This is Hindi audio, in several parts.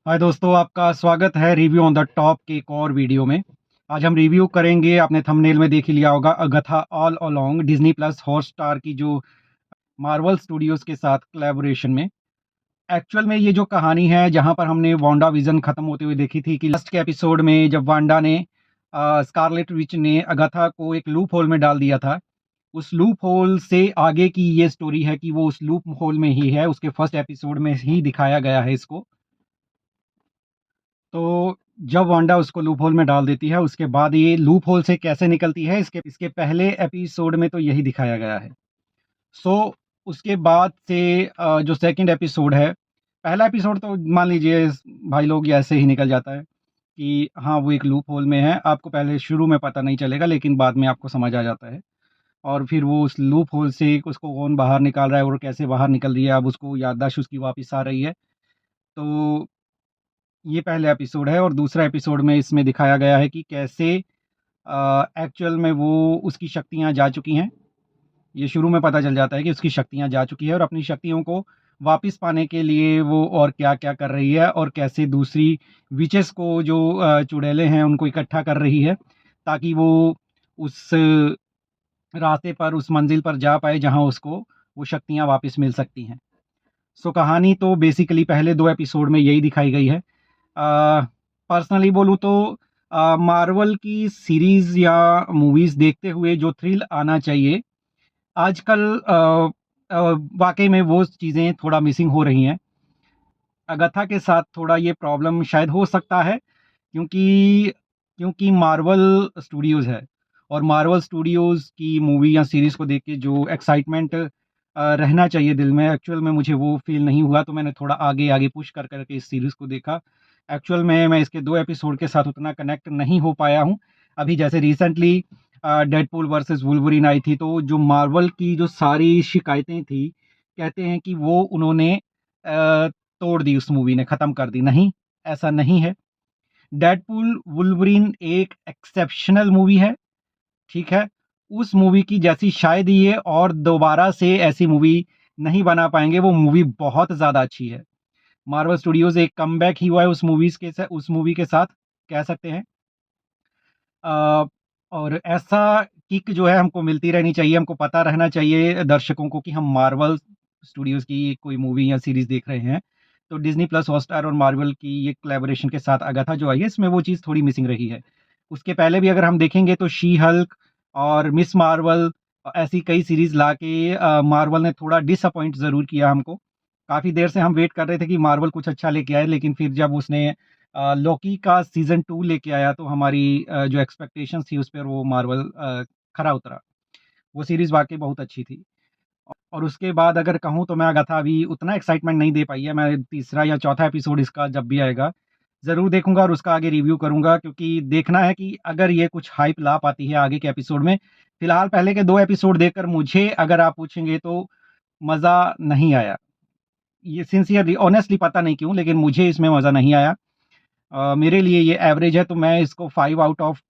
हाय दोस्तों, आपका स्वागत है रिव्यू ऑन द टॉप के एक और वीडियो में। आज हम रिव्यू करेंगे, आपने थंबनेल में देख ही लिया होगा, Agatha all along, Disney plus Hotstar की जो मार्वल स्टूडियोज के साथ कोलैबोरेशन में। एक्चुअल में ये जो कहानी है, जहां पर हमने वांडा विजन खत्म होते हुए देखी थी कि लास्ट के एपिसोड में जब वांडा ने स्कारलेट विच ने अगथा को एक लूप होल में डाल दिया था, उस लूप होल से आगे की ये स्टोरी है कि वो उस लूप होल में ही है। उसके फर्स्ट एपिसोड में ही दिखाया गया है इसको। तो जब वांडा उसको लूप होल में डाल देती है, उसके बाद ये लूप होल से कैसे निकलती है, इसके इसके पहले एपिसोड में तो यही दिखाया गया है। सो उसके बाद से जो सेकंड एपिसोड है, पहला एपिसोड तो मान लीजिए भाई लोग ये ऐसे ही निकल जाता है कि हाँ, वो एक लूप होल में है। आपको पहले शुरू में पता नहीं चलेगा, लेकिन बाद में आपको समझ आ जाता है। और फिर वो उस लूप होल से उसको कौन बाहर निकाल रहा है और कैसे बाहर निकल रही है, अब उसको याददाश्त उसकी वापस आ रही है। तो ये पहला एपिसोड है, और दूसरा एपिसोड में इसमें दिखाया गया है कि कैसे एक्चुअल में वो उसकी शक्तियाँ जा चुकी हैं। ये शुरू में पता चल जाता है कि उसकी शक्तियाँ जा चुकी है, और अपनी शक्तियों को वापस पाने के लिए वो और क्या-क्या कर रही है, और कैसे दूसरी विचेस को जो चुड़ैलें हैं उनको इकट्ठा कर रही है, ताकि वो उस रास्ते पर, उस मंजिल पर जा पाए जहाँ उसको वो शक्तियाँ वापस मिल सकती हैं। सो कहानी तो बेसिकली पहले 2 एपिसोड में यही दिखाई गई है। पर्सनली बोलूँ तो मार्वल की सीरीज़ या मूवीज़ देखते हुए जो थ्रिल आना चाहिए, आजकल वाक़ई में वो चीज़ें थोड़ा मिसिंग हो रही हैं। अगाथा के साथ थोड़ा ये प्रॉब्लम शायद हो सकता है, क्योंकि क्योंकि मार्वल स्टूडियोज़ है, और मार्वल स्टूडियोज़ की मूवी या सीरीज़ को देख के जो एक्साइटमेंट रहना चाहिए दिल में, एक्चुअल में मुझे वो फ़ील नहीं हुआ। तो मैंने थोड़ा आगे-आगे पुश कर के इस सीरीज़ को देखा। एक्चुअल में मैं इसके 2 एपिसोड के साथ उतना कनेक्ट नहीं हो पाया हूँ। अभी जैसे रिसेंटली डेडपूल वर्सेस वुल्वरीन आई थी, तो जो मार्वल की जो सारी शिकायतें थी, कहते हैं कि वो उन्होंने तोड़ दी, उस मूवी ने ख़त्म कर दी। नहीं, ऐसा नहीं है। डेडपूल वुल्वरीन एक एक्सेप्शनल मूवी है, ठीक है? उस मूवी की जैसी शायद ये और दोबारा से ऐसी मूवी नहीं बना पाएँगे। वो मूवी बहुत ज़्यादा अच्छी है। मार्वल स्टूडियोज़ एक कमबैक ही हुआ है उस मूवी के साथ, कह सकते हैं। अ, और ऐसा किक जो है हमको मिलती रहनी चाहिए, हमको पता रहना चाहिए दर्शकों को कि हम मार्वल स्टूडियोज़ की कोई मूवी या सीरीज़ देख रहे हैं। तो डिज़नी प्लस हॉटस्टार और मार्वल की ये कोलैबोरेशन के साथ अगाथा जो आई है, इसमें वो चीज़ थोड़ी मिसिंग रही है। उसके पहले भी अगर हम देखेंगे तो शी हल्क और मिस मार्वल, ऐसी कई सीरीज़ लाके मार्वल ने थोड़ा डिसअपॉइंट ज़रूर किया हमको। काफ़ी देर से हम वेट कर रहे थे कि मार्वल कुछ अच्छा लेके आए, लेकिन फिर जब उसने लोकी का सीज़न 2 लेके आया, तो हमारी जो एक्सपेक्टेशंस थी उस पर वो मार्वल खरा उतरा। वो सीरीज़ वाक़ई बहुत अच्छी थी। और उसके बाद अगर कहूँ तो मैं अगाथा अभी उतना एक्साइटमेंट नहीं दे पाई है। मैं तीसरा या चौथा एपिसोड इसका जब भी आएगा, ज़रूर देखूँगा और उसका आगे रिव्यू करूँगा, क्योंकि देखना है कि अगर ये कुछ हाइप ला पाती है आगे के एपिसोड में। फिलहाल पहले के 2 एपिसोड देखकर मुझे अगर आप पूछेंगे तो मज़ा नहीं आया। ये सिंसियरली ऑनेस्टली पता नहीं क्यों, लेकिन मुझे इसमें मज़ा नहीं आया। मेरे लिए ये एवरेज है, तो मैं इसको 5 आउट ऑफ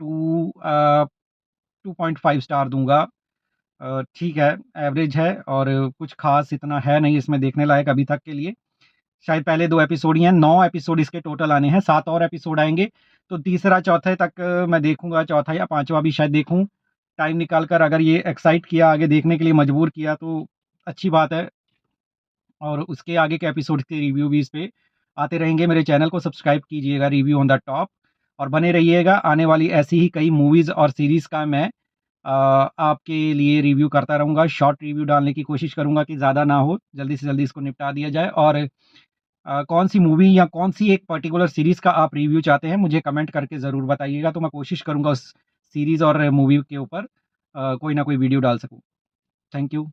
2.5 स्टार दूँगा। ठीक है, एवरेज है, और कुछ ख़ास इतना है नहीं इसमें देखने लायक अभी तक के लिए। शायद पहले 2 एपिसोड ही हैं, 9 एपिसोड इसके टोटल आने हैं, 7 और एपिसोड आएँगे। तो तीसरा, चौथे तक मैं देखूँगा, चौथा या पाँचवाँ भी शायद देखूँ। टाइम निकाल कर अगर ये एक्साइट किया, आगे देखने के लिए मजबूर किया, तो अच्छी बात है। और उसके आगे के एपिसोड्स के रिव्यू भी इस पे आते रहेंगे। मेरे चैनल को सब्सक्राइब कीजिएगा, रिव्यू ऑन द टॉप, और बने रहिएगा। आने वाली ऐसी ही कई मूवीज़ और सीरीज़ का मैं आपके लिए रिव्यू करता रहूँगा। शॉर्ट रिव्यू डालने की कोशिश करूँगा कि ज़्यादा ना हो, जल्दी से जल्दी इसको निपटा दिया जाए। और कौन-सी मूवी या कौन-सी एक पर्टिकुलर सीरीज़ का आप रिव्यू चाहते हैं, मुझे कमेंट करके ज़रूर बताइएगा, तो मैं कोशिश करूँगा उस सीरीज़ और मूवी के ऊपर कोई ना कोई वीडियो डाल सकूँ। Thank you.